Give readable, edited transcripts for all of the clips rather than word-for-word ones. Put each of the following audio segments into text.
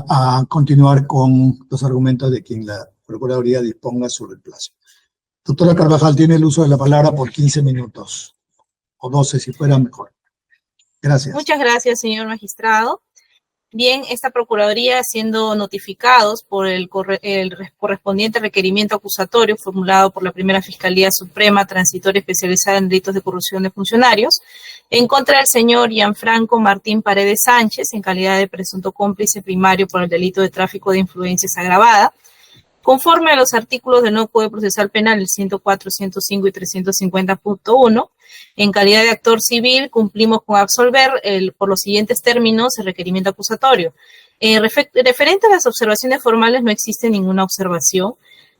a continuar con los argumentos de quien la Procuraduría disponga su reemplazo. Doctora Carvajal, tiene el uso de la palabra por 15 minutos, o 12 si fuera mejor. Gracias. Muchas gracias, señor magistrado. Bien, esta Procuraduría, siendo notificados por el correspondiente requerimiento acusatorio formulado por la Primera Fiscalía Suprema Transitoria Especializada en Delitos de Corrupción de Funcionarios, en contra del señor Gianfranco Martín Paredes Sánchez, en calidad de presunto cómplice primario por el delito de tráfico de influencias agravada, conforme a los artículos del nuevo Código Procesal Penal, el 104, 105 y 350.1, en calidad de actor civil, cumplimos con absolver por los siguientes términos el requerimiento acusatorio. Referente a las observaciones formales, no existe ninguna observación.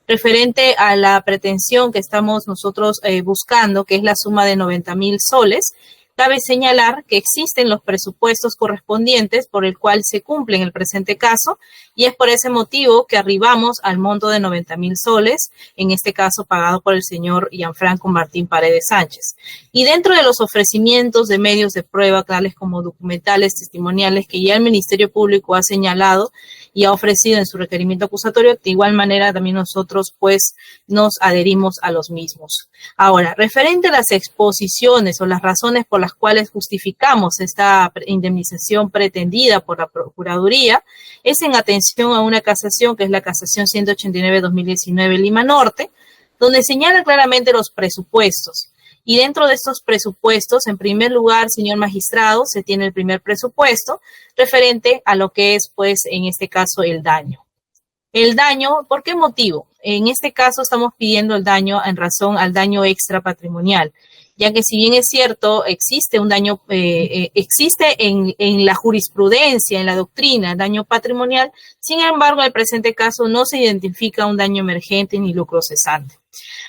Referente a la pretensión que estamos nosotros buscando, que es la suma de 90.000 soles, cabe señalar que existen los presupuestos correspondientes por el cual se cumple en el presente caso, y es por ese motivo que arribamos al monto de 90.000 soles, en este caso pagado por el señor Gianfranco Martín Paredes Sánchez. Y dentro de los ofrecimientos de medios de prueba, tales como documentales, testimoniales, que ya el Ministerio Público ha señalado y ha ofrecido en su requerimiento acusatorio, de igual manera también nosotros pues nos adherimos a los mismos. Ahora, referente a las exposiciones o las razones por las cuales justificamos esta indemnización pretendida por la Procuraduría, es en atención a una casación que es la casación 189-2019 Lima Norte, donde señala claramente los presupuestos. Y dentro de estos presupuestos, en primer lugar, señor magistrado, se tiene el primer presupuesto referente a lo que es, pues, en este caso, el daño. El daño, ¿por qué motivo? En este caso estamos pidiendo el daño en razón al daño extra patrimonial, ya que si bien es cierto, existe un daño, existe en la jurisprudencia, en la doctrina, daño patrimonial, sin embargo, en el presente caso no se identifica un daño emergente ni lucro cesante.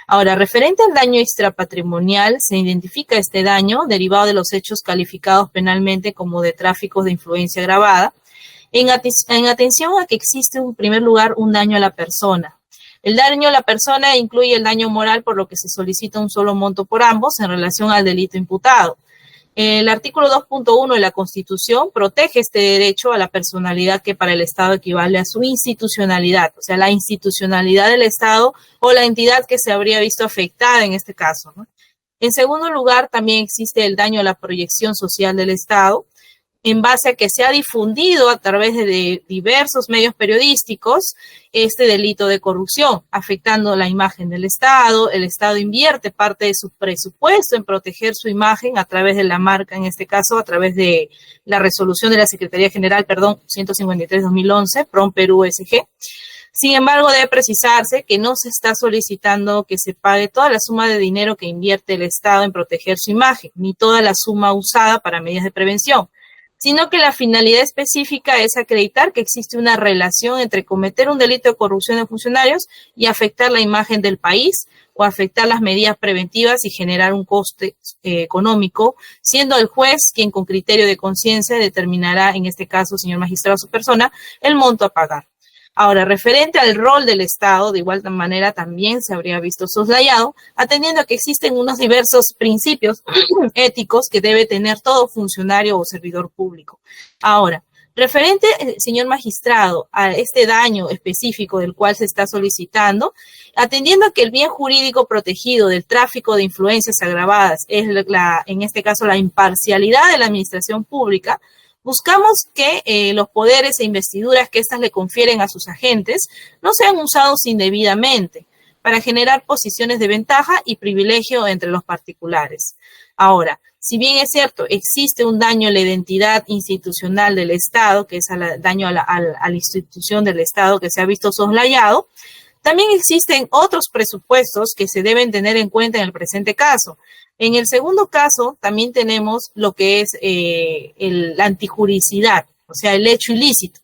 Ahora, referente al daño extrapatrimonial, se identifica este daño derivado de los hechos calificados penalmente como de tráfico de influencia agravada, en atención a que existe en primer lugar un daño a la persona. El daño a la persona incluye el daño moral, por lo que se solicita un solo monto por ambos en relación al delito imputado. El artículo 2.1 de la Constitución protege este derecho a la personalidad que para el Estado equivale a su institucionalidad, o sea, la institucionalidad del Estado o la entidad que se habría visto afectada en este caso, ¿no? En segundo lugar, también existe el daño a la proyección social del Estado, en base a que se ha difundido a través de diversos medios periodísticos este delito de corrupción, afectando la imagen del Estado. El Estado invierte parte de su presupuesto en proteger su imagen a través de la marca, en este caso a través de la resolución de la Secretaría General, 153-2011, PROM Perú SG. Sin embargo, debe precisarse que no se está solicitando que se pague toda la suma de dinero que invierte el Estado en proteger su imagen, ni toda la suma usada para medidas de prevención, sino que la finalidad específica es acreditar que existe una relación entre cometer un delito de corrupción de funcionarios y afectar la imagen del país o afectar las medidas preventivas y generar un coste económico, siendo el juez quien con criterio de conciencia determinará, en este caso, señor magistrado, su persona, el monto a pagar. Ahora, referente al rol del Estado, de igual manera también se habría visto soslayado, atendiendo a que existen unos diversos principios éticos que debe tener todo funcionario o servidor público. Ahora, referente, señor magistrado, a este daño específico del cual se está solicitando, atendiendo a que el bien jurídico protegido del tráfico de influencias agravadas es, en este caso, la imparcialidad de la administración pública, buscamos que los poderes e investiduras que éstas le confieren a sus agentes no sean usados indebidamente para generar posiciones de ventaja y privilegio entre los particulares. Ahora, si bien es cierto, existe un daño a la identidad institucional del Estado, que es daño a la institución del Estado que se ha visto soslayado, también existen otros presupuestos que se deben tener en cuenta en el presente caso. En el segundo caso, también tenemos lo que es la antijuricidad, o sea, el hecho ilícito.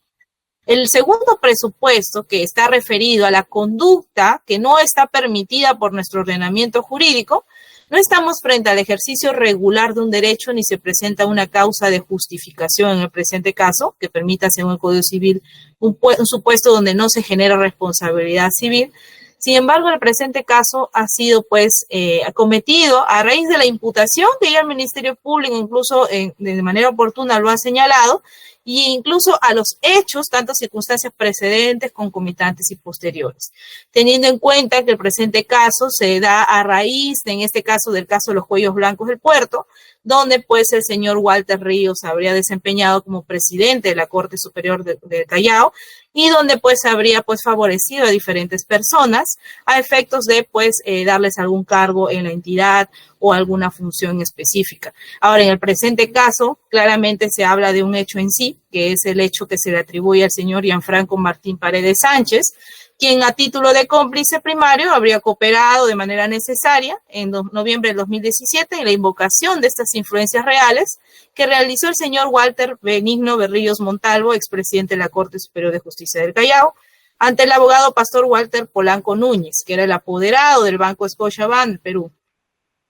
El segundo presupuesto, que está referido a la conducta que no está permitida por nuestro ordenamiento jurídico, no estamos frente al ejercicio regular de un derecho ni se presenta una causa de justificación en el presente caso que permita, según el Código Civil, un supuesto donde no se genera responsabilidad civil. Sin embargo, el presente caso ha sido, pues, acometido a raíz de la imputación que ya el Ministerio Público, incluso de manera oportuna, lo ha señalado, e incluso a los hechos, tanto circunstancias precedentes, concomitantes y posteriores. Teniendo en cuenta que el presente caso se da a raíz, en este caso, del caso de los cuellos blancos del puerto, donde pues el señor Walter Ríos habría desempeñado como presidente de la Corte Superior del Callao y donde pues habría pues favorecido a diferentes personas a efectos de pues darles algún cargo en la entidad o alguna función específica. Ahora, en el presente caso, claramente se habla de un hecho en sí, que es el hecho que se le atribuye al señor Gianfranco Martín Paredes Sánchez, quien a título de cómplice primario habría cooperado de manera necesaria en noviembre del 2017 en la invocación de estas influencias reales que realizó el señor Walter Benigno Berríos Montalvo, expresidente de la Corte Superior de Justicia del Callao, ante el abogado pastor Walter Polanco Núñez, que era el apoderado del Banco Scotiabank del Perú,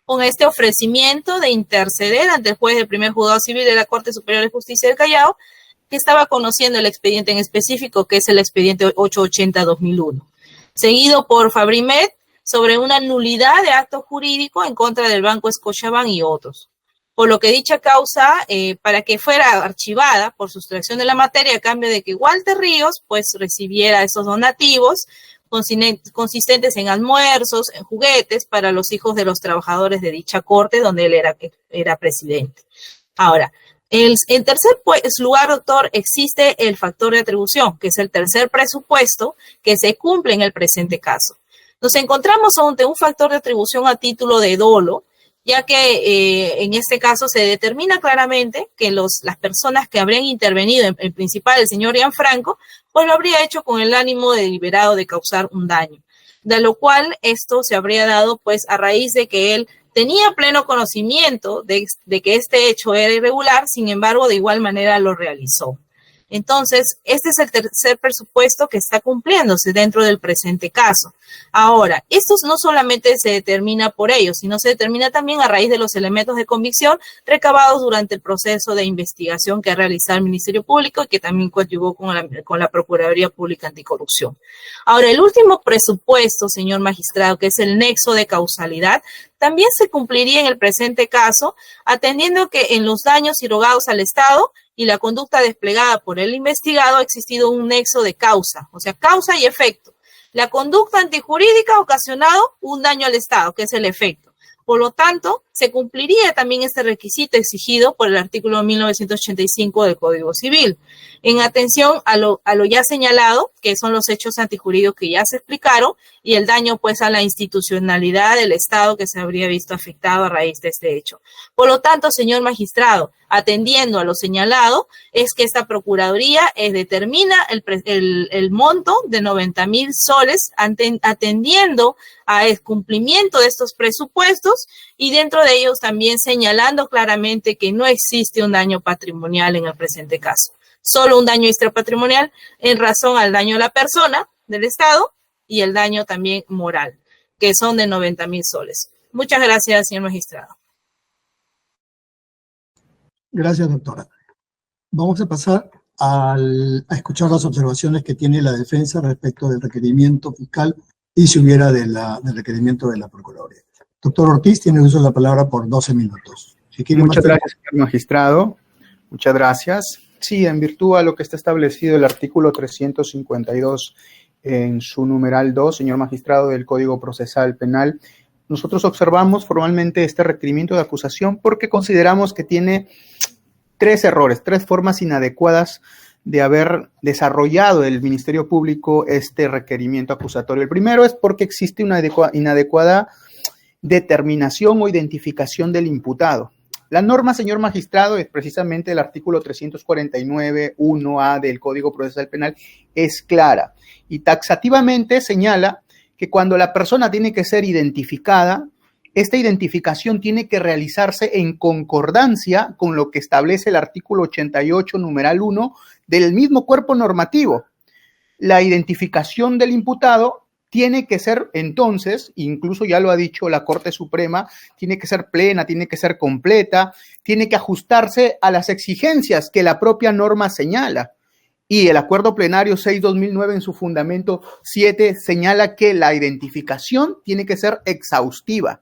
con este ofrecimiento de interceder ante el juez del primer juzgado civil de la Corte Superior de Justicia del Callao, que estaba conociendo el expediente en específico, que es el expediente 880-2001, seguido por Fabrimet sobre una nulidad de acto jurídico en contra del Banco Scotiabank y otros. Por lo que dicha causa, para que fuera archivada por sustracción de la materia a cambio de que Walter Ríos pues recibiera esos donativos consistentes en almuerzos, en juguetes para los hijos de los trabajadores de dicha corte donde él era presidente. Ahora, en tercer lugar, doctor, existe el factor de atribución, que es el tercer presupuesto que se cumple en el presente caso. Nos encontramos ante un factor de atribución a título de dolo, ya que en este caso se determina claramente que las personas que habrían intervenido, en principal el señor Gianfranco, pues lo habría hecho con el ánimo deliberado de causar un daño, de lo cual esto se habría dado pues a raíz de que él tenía pleno conocimiento de que este hecho era irregular, sin embargo, de igual manera lo realizó. Entonces, este es el tercer presupuesto que está cumpliéndose dentro del presente caso. Ahora, esto no solamente se determina por ello, sino se determina también a raíz de los elementos de convicción recabados durante el proceso de investigación que ha realizado el Ministerio Público y que también coadyuvó con la Procuraduría Pública Anticorrupción. Ahora, el último presupuesto, señor magistrado, que es el nexo de causalidad, también se cumpliría en el presente caso, atendiendo que en los daños irogados al Estado y la conducta desplegada por el investigado ha existido un nexo de causa, o sea, causa y efecto. La conducta antijurídica ha ocasionado un daño al Estado, que es el efecto. Por lo tanto, se cumpliría también este requisito exigido por el artículo 1985 del Código Civil. En atención a lo ya señalado, que son los hechos antijurídicos que ya se explicaron, y el daño pues a la institucionalidad del Estado que se habría visto afectado a raíz de este hecho. Por lo tanto, señor magistrado, atendiendo a lo señalado, es que esta Procuraduría determina el monto de 90,000 soles atendiendo al cumplimiento de estos presupuestos y dentro de ellos también señalando claramente que no existe un daño patrimonial en el presente caso, solo un daño extrapatrimonial en razón al daño a la persona del Estado y el daño también moral, que son de 90,000 soles. Muchas gracias, señor magistrado. Gracias, doctora. Vamos a pasar a escuchar las observaciones que tiene la defensa respecto del requerimiento fiscal y si hubiera del requerimiento de la Procuraduría. Doctor Ortiz, tiene el uso de la palabra por 12 minutos. Muchas gracias, señor magistrado. Muchas gracias. Sí, en virtud a lo que está establecido el artículo 352 en su numeral 2, señor magistrado, del Código Procesal Penal, nosotros observamos formalmente este requerimiento de acusación porque consideramos que tiene tres errores, tres formas inadecuadas de haber desarrollado el Ministerio Público este requerimiento acusatorio. El primero es porque existe una inadecuada determinación o identificación del imputado. La norma, señor magistrado, es precisamente el artículo 349(1)A del Código Procesal Penal, es clara y taxativamente señala que cuando la persona tiene que ser identificada, esta identificación tiene que realizarse en concordancia con lo que establece el artículo 88, numeral 1 del mismo cuerpo normativo. La identificación del imputado tiene que ser entonces, incluso ya lo ha dicho la Corte Suprema, tiene que ser plena, tiene que ser completa, tiene que ajustarse a las exigencias que la propia norma señala. Y el Acuerdo Plenario 6/2009 en su fundamento 7 señala que la identificación tiene que ser exhaustiva.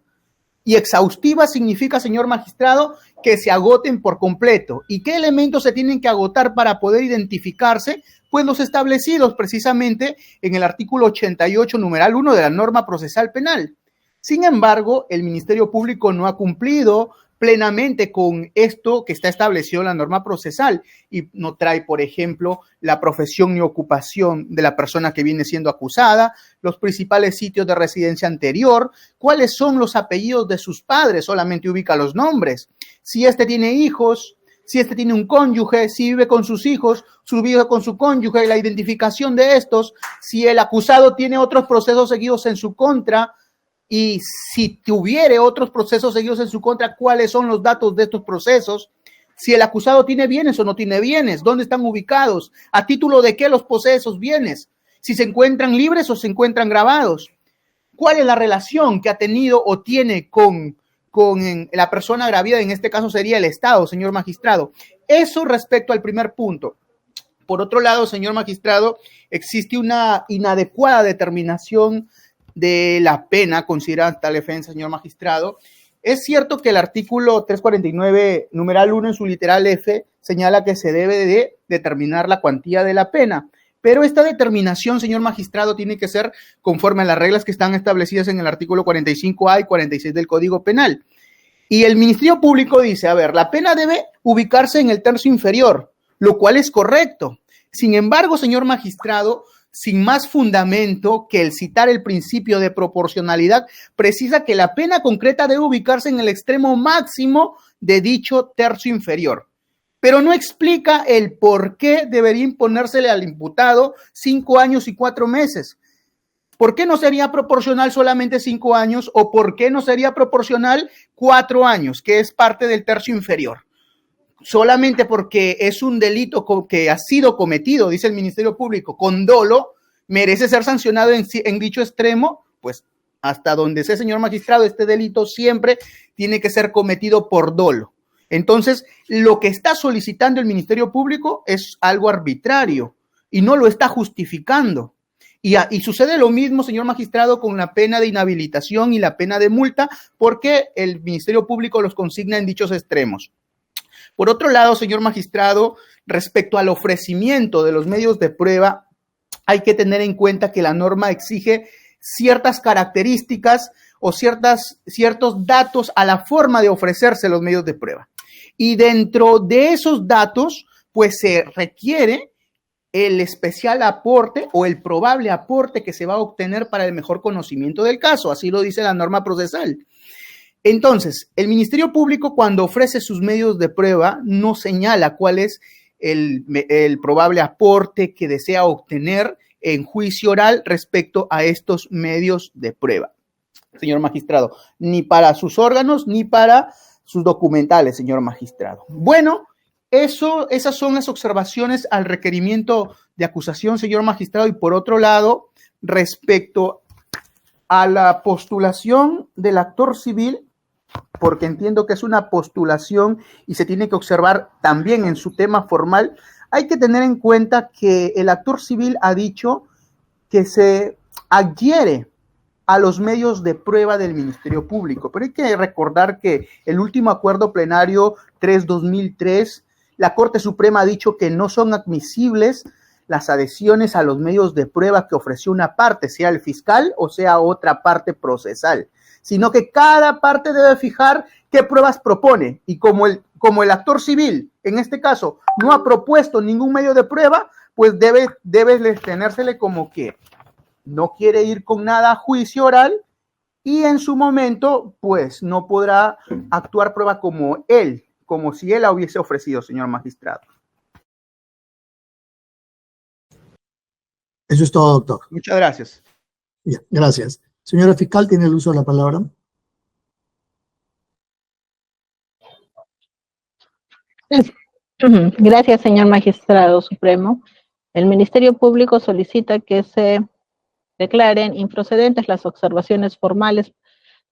Y exhaustiva significa, señor magistrado, que se agoten por completo. ¿Y qué elementos se tienen que agotar para poder identificarse? Pues los establecidos precisamente en el artículo 88, numeral 1 de la norma procesal penal. Sin embargo, el Ministerio Público no ha cumplido plenamente con esto que está establecido en la norma procesal y no trae, por ejemplo, la profesión ni ocupación de la persona que viene siendo acusada, los principales sitios de residencia anterior, cuáles son los apellidos de sus padres, solamente ubica los nombres, si este tiene hijos, si este tiene un cónyuge, si vive con sus hijos, si vive con su cónyuge, la identificación de estos, si el acusado tiene otros procesos seguidos en su contra, y si tuviere otros procesos seguidos en su contra, ¿cuáles son los datos de estos procesos? Si el acusado tiene bienes o no tiene bienes, ¿dónde están ubicados? ¿A título de qué los posee esos bienes? Si se encuentran libres o se encuentran grabados. ¿Cuál es la relación que ha tenido o tiene con la persona agravida? En este caso sería el Estado, señor magistrado. Eso respecto al primer punto. Por otro lado, señor magistrado, existe una inadecuada determinación de la pena considerada esta defensa, señor magistrado. Es cierto que el artículo 349, numeral 1 en su literal F, señala que se debe de determinar la cuantía de la pena, pero esta determinación, señor magistrado, tiene que ser conforme a las reglas que están establecidas en el artículo 45A y 46 del Código Penal. Y el Ministerio Público dice, a ver, la pena debe ubicarse en el tercio inferior, lo cual es correcto. Sin embargo, señor magistrado, sin más fundamento que el citar el principio de proporcionalidad, precisa que la pena concreta debe ubicarse en el extremo máximo de dicho tercio inferior. Pero no explica el por qué debería imponérsele al imputado 5 años y 4 meses. ¿Por qué no sería proporcional solamente 5 años o por qué no sería proporcional 4 años, que es parte del tercio inferior? Solamente porque es un delito que ha sido cometido, dice el Ministerio Público, con dolo, merece ser sancionado en dicho extremo, pues hasta donde sé, señor magistrado, este delito siempre tiene que ser cometido por dolo. Entonces, lo que está solicitando el Ministerio Público es algo arbitrario y no lo está justificando. Y sucede lo mismo, señor magistrado, con la pena de inhabilitación y la pena de multa, porque el Ministerio Público los consigna en dichos extremos. Por otro lado, señor magistrado, respecto al ofrecimiento de los medios de prueba, hay que tener en cuenta que la norma exige ciertas características o ciertos datos a la forma de ofrecerse los medios de prueba. Y dentro de esos datos, pues se requiere el especial aporte o el probable aporte que se va a obtener para el mejor conocimiento del caso. Así lo dice la norma procesal. Entonces, el Ministerio Público, cuando ofrece sus medios de prueba, no señala cuál es el probable aporte que desea obtener en juicio oral respecto a estos medios de prueba, señor magistrado, ni para sus órganos ni para sus documentales, señor magistrado. Bueno, esas son las observaciones al requerimiento de acusación, señor magistrado, y por otro lado, respecto a la postulación del actor civil, porque entiendo que es una postulación y se tiene que observar también en su tema formal, hay que tener en cuenta que el actor civil ha dicho que se adhiere a los medios de prueba del Ministerio Público, pero hay que recordar que el último acuerdo plenario 3-2003, la Corte Suprema ha dicho que no son admisibles las adhesiones a los medios de prueba que ofreció una parte, sea el fiscal o sea otra parte procesal, sino que cada parte debe fijar qué pruebas propone. Y como el actor civil, en este caso, no ha propuesto ningún medio de prueba, pues debe tenérsele como que no quiere ir con nada a juicio oral y en su momento, pues no podrá actuar prueba como si él la hubiese ofrecido, señor magistrado. Eso es todo, doctor. Muchas gracias. Bien, gracias. Señora fiscal, tiene el uso de la palabra. Gracias, señor magistrado supremo. El Ministerio Público solicita que se declaren improcedentes las observaciones formales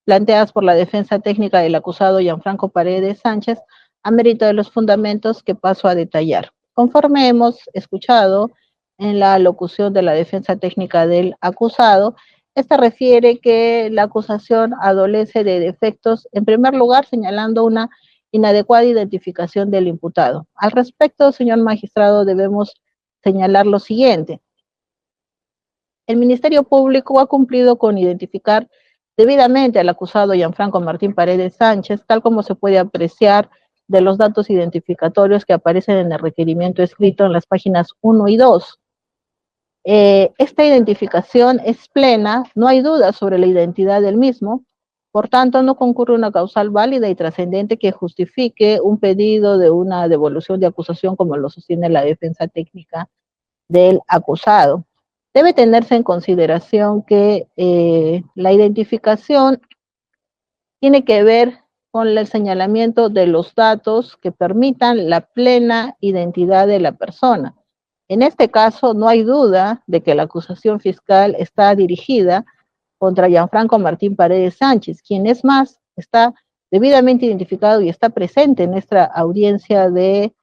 planteadas por la defensa técnica del acusado Gianfranco Paredes Sánchez a mérito de los fundamentos que paso a detallar. Conforme hemos escuchado en la locución de la defensa técnica del acusado, Esta refiere que la acusación adolece de defectos, en primer lugar, señalando una inadecuada identificación del imputado. Al respecto, señor magistrado, debemos señalar lo siguiente. El Ministerio Público ha cumplido con identificar debidamente al acusado Gianfranco Martín Paredes Sánchez, tal como se puede apreciar de los datos identificatorios que aparecen en el requerimiento escrito en las páginas 1 y 2. Esta identificación es plena, no hay duda sobre la identidad del mismo, por tanto no concurre una causal válida y trascendente que justifique un pedido de una devolución de acusación como lo sostiene la defensa técnica del acusado. Debe tenerse en consideración que la identificación tiene que ver con el señalamiento de los datos que permitan la plena identidad de la persona. En este caso, no hay duda de que la acusación fiscal está dirigida contra Gianfranco Martín Paredes Sánchez, quien es más, está debidamente identificado y está presente en nuestra audiencia de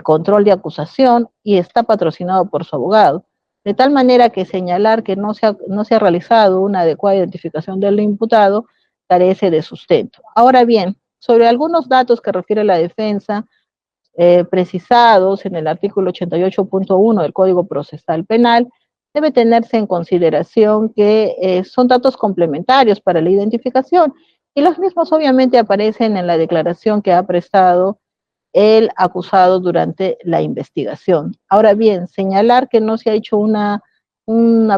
control de acusación y está patrocinado por su abogado. De tal manera que señalar que no se ha realizado una adecuada identificación del imputado carece de sustento. Ahora bien, sobre algunos datos que refiere la defensa, precisados en el artículo 88.1 del Código Procesal Penal, debe tenerse en consideración que son datos complementarios para la identificación y los mismos obviamente aparecen en la declaración que ha prestado el acusado durante la investigación. Ahora bien, señalar que no se ha hecho una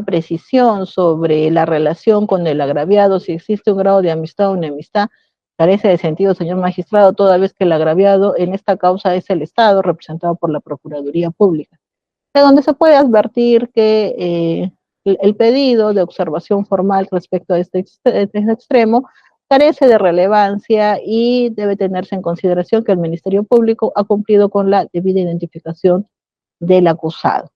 precisión sobre la relación con el agraviado, si existe un grado de amistad o enemistad, carece de sentido, señor magistrado, toda vez que el agraviado en esta causa es el Estado, representado por la Procuraduría Pública, de donde se puede advertir que el pedido de observación formal respecto a este extremo carece de relevancia y debe tenerse en consideración que el Ministerio Público ha cumplido con la debida identificación del acusado.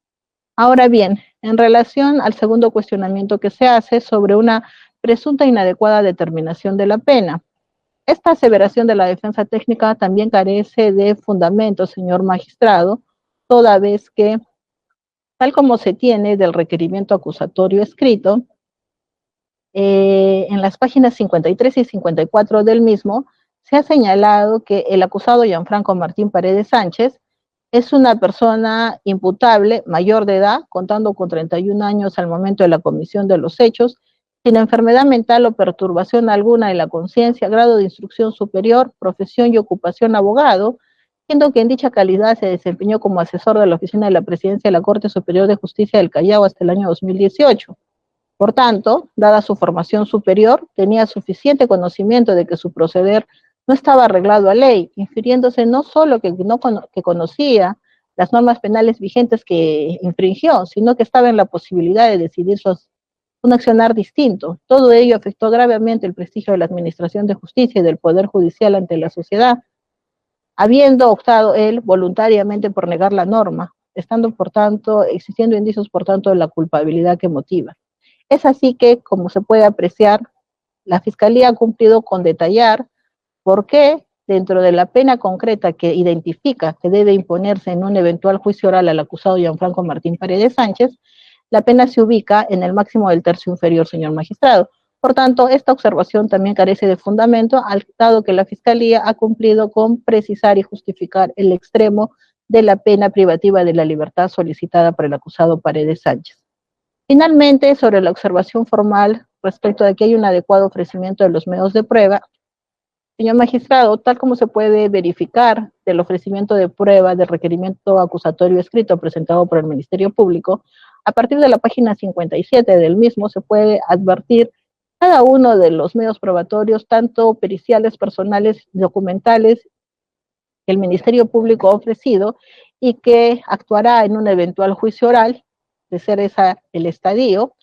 Ahora bien, en relación al segundo cuestionamiento que se hace sobre una presunta inadecuada determinación de la pena, esta aseveración de la defensa técnica también carece de fundamento, señor magistrado, toda vez que, tal como se tiene del requerimiento acusatorio escrito, en las páginas 53 y 54 del mismo, se ha señalado que el acusado Gianfranco Martín Paredes Sánchez es una persona imputable, mayor de edad, contando con 31 años al momento de la comisión de los hechos, sin enfermedad mental o perturbación alguna de la conciencia, grado de instrucción superior, profesión y ocupación abogado, siendo que en dicha calidad se desempeñó como asesor de la Oficina de la Presidencia de la Corte Superior de Justicia del Callao hasta el año 2018. Por tanto, dada su formación superior, tenía suficiente conocimiento de que su proceder no estaba arreglado a ley, infiriéndose no solo que conocía las normas penales vigentes que infringió, sino que estaba en la posibilidad de decidir un accionar distinto. Todo ello afectó gravemente el prestigio de la Administración de Justicia y del Poder Judicial ante la sociedad, habiendo optado él voluntariamente por negar la norma, existiendo indicios, por tanto, de la culpabilidad que motiva. Es así que, como se puede apreciar, la Fiscalía ha cumplido con detallar por qué, dentro de la pena concreta que identifica que debe imponerse en un eventual juicio oral al acusado Gianfranco Martín Paredes Sánchez, la pena se ubica en el máximo del tercio inferior, señor magistrado. Por tanto, esta observación también carece de fundamento, dado que la Fiscalía ha cumplido con precisar y justificar el extremo de la pena privativa de la libertad solicitada por el acusado Paredes Sánchez. Finalmente, sobre la observación formal respecto de que hay un adecuado ofrecimiento de los medios de prueba, señor magistrado, tal como se puede verificar del ofrecimiento de prueba del requerimiento acusatorio escrito presentado por el Ministerio Público, a partir de la página 57 del mismo se puede advertir cada uno de los medios probatorios, tanto periciales, personales, documentales, que el Ministerio Público ha ofrecido y que actuará en un eventual juicio oral, de ser el estadio,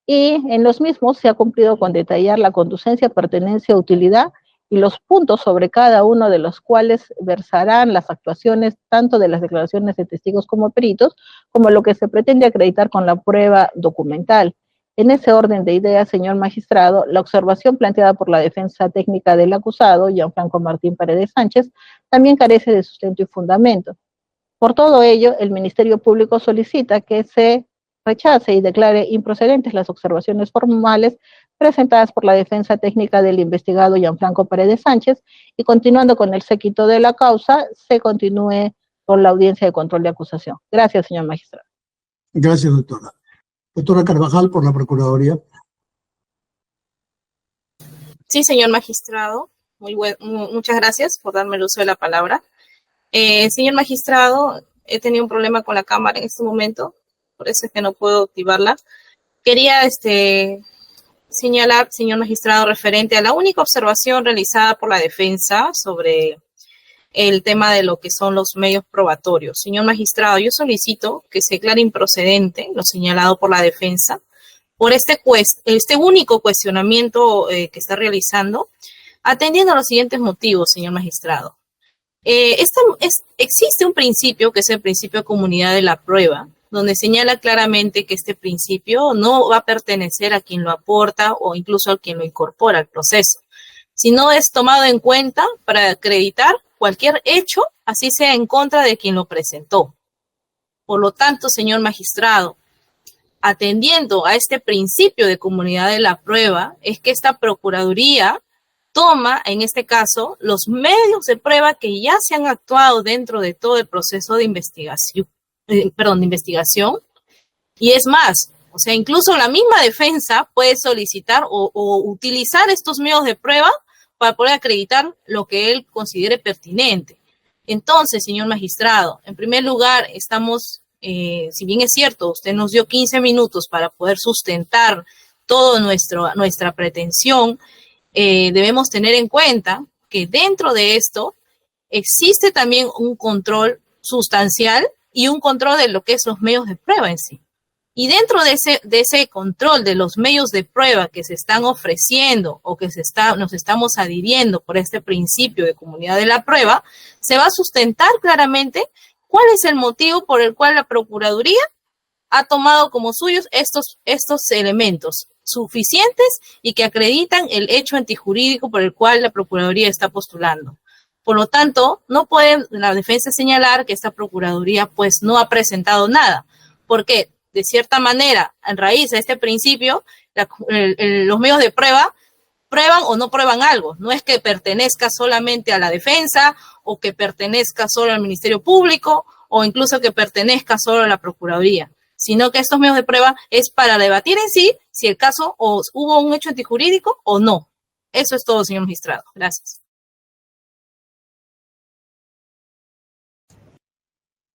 y en los mismos se ha cumplido con detallar la conducencia, pertenencia, utilidad y los puntos sobre cada uno de los cuales versarán las actuaciones tanto de las declaraciones de testigos como peritos, como lo que se pretende acreditar con la prueba documental. En ese orden de ideas, señor magistrado, la observación planteada por la defensa técnica del acusado, Gianfranco Martín Paredes Sánchez, también carece de sustento y fundamento. Por todo ello, el Ministerio Público solicita que se rechace y declare improcedentes las observaciones formales presentadas por la defensa técnica del investigado Gianfranco Paredes Sánchez y continuando con el séquito de la causa, se continúe con la audiencia de control de acusación. Gracias, señor magistrado. Gracias, doctora. Doctora Carvajal, por la Procuraduría. Sí, señor magistrado. Muchas gracias por darme el uso de la palabra. Señor magistrado, he tenido un problema con la cámara en este momento, por eso es que no puedo activarla. Quería señalar, señor magistrado, referente a la única observación realizada por la defensa sobre el tema de lo que son los medios probatorios. Señor magistrado, yo solicito que se declare improcedente lo señalado por la defensa por este único cuestionamiento que está realizando, atendiendo a los siguientes motivos, señor magistrado. Existe un principio que es el principio de comunidad de la prueba, donde señala claramente que este principio no va a pertenecer a quien lo aporta o incluso a quien lo incorpora al proceso, sino es tomado en cuenta para acreditar cualquier hecho, así sea en contra de quien lo presentó. Por lo tanto, señor magistrado, atendiendo a este principio de comunidad de la prueba, es que esta Procuraduría toma, en este caso, los medios de prueba que ya se han actuado dentro de todo el proceso de investigación, y es más, o sea, incluso la misma defensa puede solicitar o utilizar estos medios de prueba para poder acreditar lo que él considere pertinente. Entonces, señor magistrado, en primer lugar, estamos, si bien es cierto, usted nos dio 15 minutos para poder sustentar toda nuestra pretensión, debemos tener en cuenta que dentro de esto existe también un control sustancial y un control de lo que es los medios de prueba en sí. Y dentro de ese control de los medios de prueba que se están ofreciendo o que nos estamos adhiriendo por este principio de comunidad de la prueba, se va a sustentar claramente cuál es el motivo por el cual la Procuraduría ha tomado como suyos estos elementos suficientes y que acreditan el hecho antijurídico por el cual la Procuraduría está postulando. Por lo tanto, no puede la defensa señalar que esta Procuraduría pues no ha presentado nada, porque de cierta manera, en raíz de este principio, los medios de prueba prueban o no prueban algo. No es que pertenezca solamente a la defensa o que pertenezca solo al Ministerio Público o incluso que pertenezca solo a la Procuraduría, sino que estos medios de prueba es para debatir en sí si el caso o hubo un hecho antijurídico o no. Eso es todo, señor magistrado. Gracias.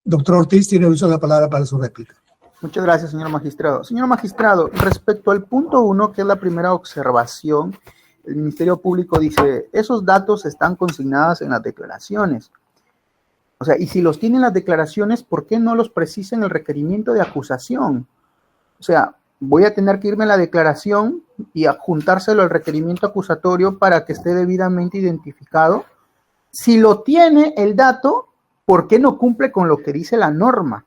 Doctor Ortiz, tiene uso de la palabra para su réplica. Muchas gracias, señor magistrado. Señor magistrado, respecto al punto 1, que es la primera observación, el Ministerio Público dice, esos datos están consignados en las declaraciones. O sea, y si los tienen las declaraciones, ¿por qué no los precisa en el requerimiento de acusación? O sea, voy a tener que irme a la declaración y adjuntárselo al requerimiento acusatorio para que esté debidamente identificado. Si lo tiene el dato, ¿por qué no cumple con lo que dice la norma?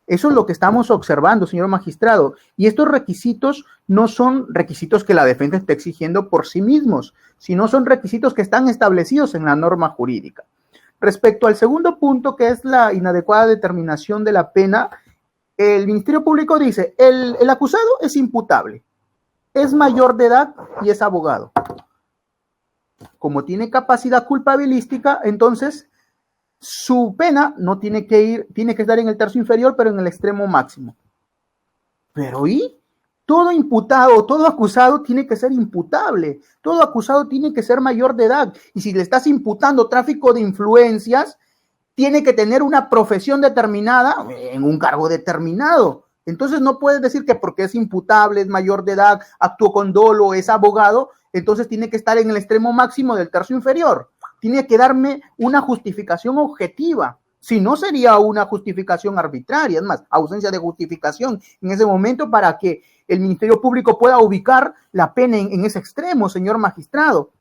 Eso es lo que estamos observando, señor magistrado. Y estos requisitos no son requisitos que la defensa esté exigiendo por sí mismos, sino son requisitos que están establecidos en la norma jurídica. Respecto al segundo punto, que es la inadecuada determinación de la pena, el Ministerio Público dice, el acusado es imputable, es mayor de edad y es abogado. Como tiene capacidad culpabilística, entonces su pena no tiene que estar en el tercio inferior, pero en el extremo máximo. Pero ¿y? Todo imputado, todo acusado tiene que ser imputable. Todo acusado tiene que ser mayor de edad. Y si le estás imputando tráfico de influencias, tiene que tener una profesión determinada en un cargo determinado. Entonces no puedes decir que porque es imputable, es mayor de edad, actuó con dolo, es abogado, entonces tiene que estar en el extremo máximo del tercio inferior. Tiene que darme una justificación objetiva. Si no, sería una justificación arbitraria. Es más, ausencia de justificación en ese momento para que el Ministerio Público pueda ubicar la pena en ese extremo, señor magistrado.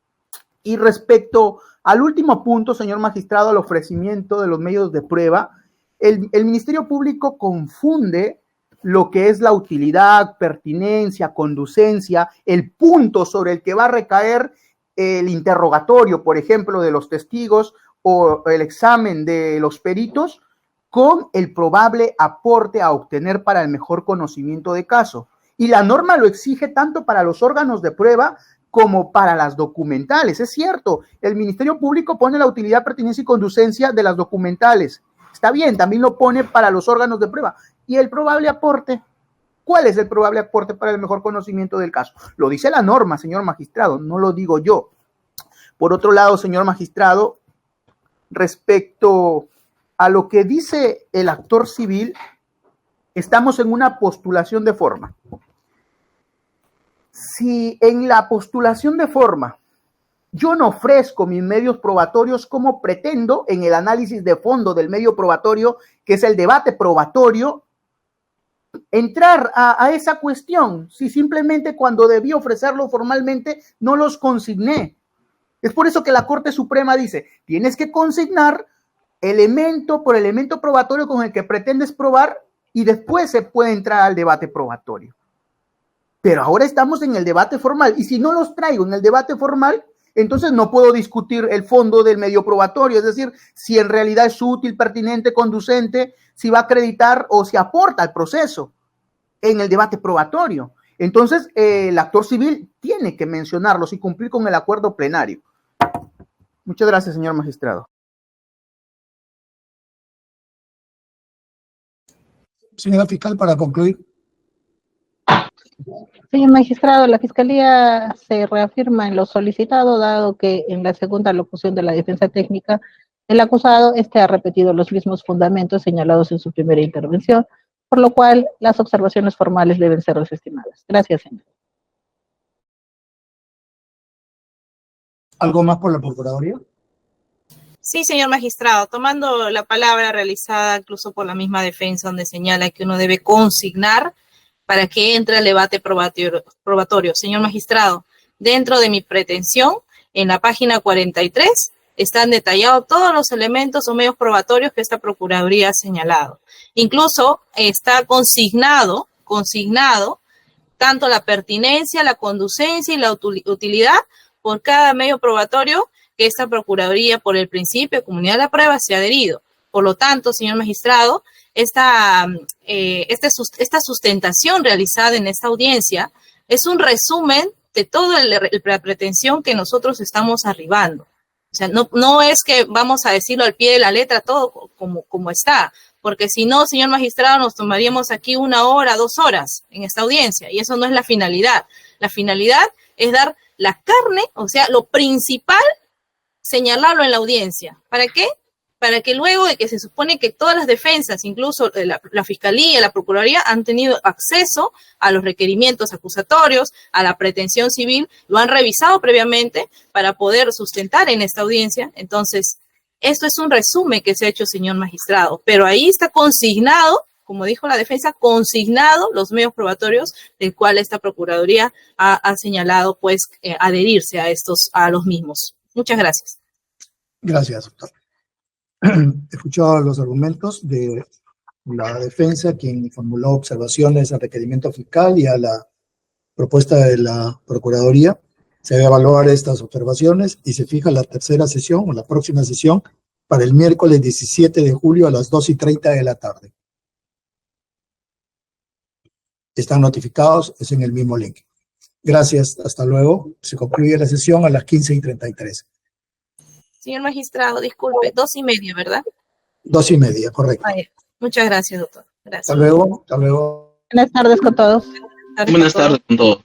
Y respecto al último punto, señor magistrado, al ofrecimiento de los medios de prueba, el Ministerio Público confunde lo que es la utilidad, pertinencia, conducencia, el punto sobre el que va a recaer el interrogatorio, por ejemplo, de los testigos o el examen de los peritos, con el probable aporte a obtener para el mejor conocimiento de caso. Y la norma lo exige tanto para los órganos de prueba como para las documentales. Es cierto, el Ministerio Público pone la utilidad, pertinencia y conducencia de las documentales. Está bien, también lo pone para los órganos de prueba. ¿Y el probable aporte? ¿Cuál es el probable aporte para el mejor conocimiento del caso? Lo dice la norma, señor magistrado, no lo digo yo. Por otro lado, señor magistrado, respecto a lo que dice el actor civil, estamos en una postulación de forma. Si en la postulación de forma yo no ofrezco mis medios probatorios, ¿cómo pretendo en el análisis de fondo del medio probatorio, que es el debate probatorio, entrar a esa cuestión? Si simplemente cuando debí ofrecerlo formalmente no los consigné. Es por eso que la Corte Suprema dice, tienes que consignar elemento por elemento probatorio con el que pretendes probar y después se puede entrar al debate probatorio. Pero ahora estamos en el debate formal y si no los traigo en el debate formal, entonces no puedo discutir el fondo del medio probatorio, es decir, si en realidad es útil, pertinente, conducente, si va a acreditar o si aporta al proceso en el debate probatorio. Entonces, el actor civil tiene que mencionarlos y cumplir con el acuerdo plenario. Muchas gracias, señor magistrado. Señora fiscal, para concluir. Señor magistrado, la Fiscalía se reafirma en lo solicitado, dado que en la segunda locución de la defensa técnica, el acusado ha repetido los mismos fundamentos señalados en su primera intervención, por lo cual las observaciones formales deben ser desestimadas. Gracias, señor. ¿Algo más por la Procuraduría? Sí, señor magistrado, tomando la palabra realizada incluso por la misma defensa, donde señala que uno debe consignar para que entre al debate probatorio. Señor magistrado, dentro de mi pretensión, en la página 43, están detallados todos los elementos o medios probatorios que esta Procuraduría ha señalado. Incluso está consignado tanto la pertinencia, la conducencia y la utilidad por cada medio probatorio que esta Procuraduría, por el principio de comunidad de la prueba, se ha adherido. Por lo tanto, señor magistrado, esta sustentación realizada en esta audiencia es un resumen de toda la pretensión que nosotros estamos arribando. O sea, no es que vamos a decirlo al pie de la letra todo como está, porque si no, señor magistrado, nos tomaríamos aquí 1 hora, 2 horas en esta audiencia, y eso no es la finalidad. La finalidad es dar la carne, o sea, lo principal, señalarlo en la audiencia. ¿Para qué? Para que luego de que se supone que todas las defensas, incluso la Fiscalía, la Procuraduría, han tenido acceso a los requerimientos acusatorios, a la pretensión civil, lo han revisado previamente para poder sustentar en esta audiencia. Entonces, esto es un resumen que se ha hecho, señor magistrado, pero ahí está consignado, como dijo la defensa, consignado los medios probatorios del cual esta Procuraduría ha señalado, pues, adherirse a los mismos. Muchas gracias. Gracias, doctor. He escuchado los argumentos de la defensa, quien formuló observaciones al requerimiento fiscal y a la propuesta de la Procuraduría. Se debe evaluar estas observaciones y se fija la tercera sesión o la próxima sesión para el miércoles 17 de julio a las 2:30 de la tarde. Están notificados, es en el mismo link. Gracias, hasta luego. Se concluye la sesión a las 15:33. Señor magistrado, disculpe, 2:30, ¿verdad? 2:30, correcto. Muchas gracias, doctor. Gracias. Hasta luego, hasta luego. Buenas tardes con todos. Buenas tardes con todos.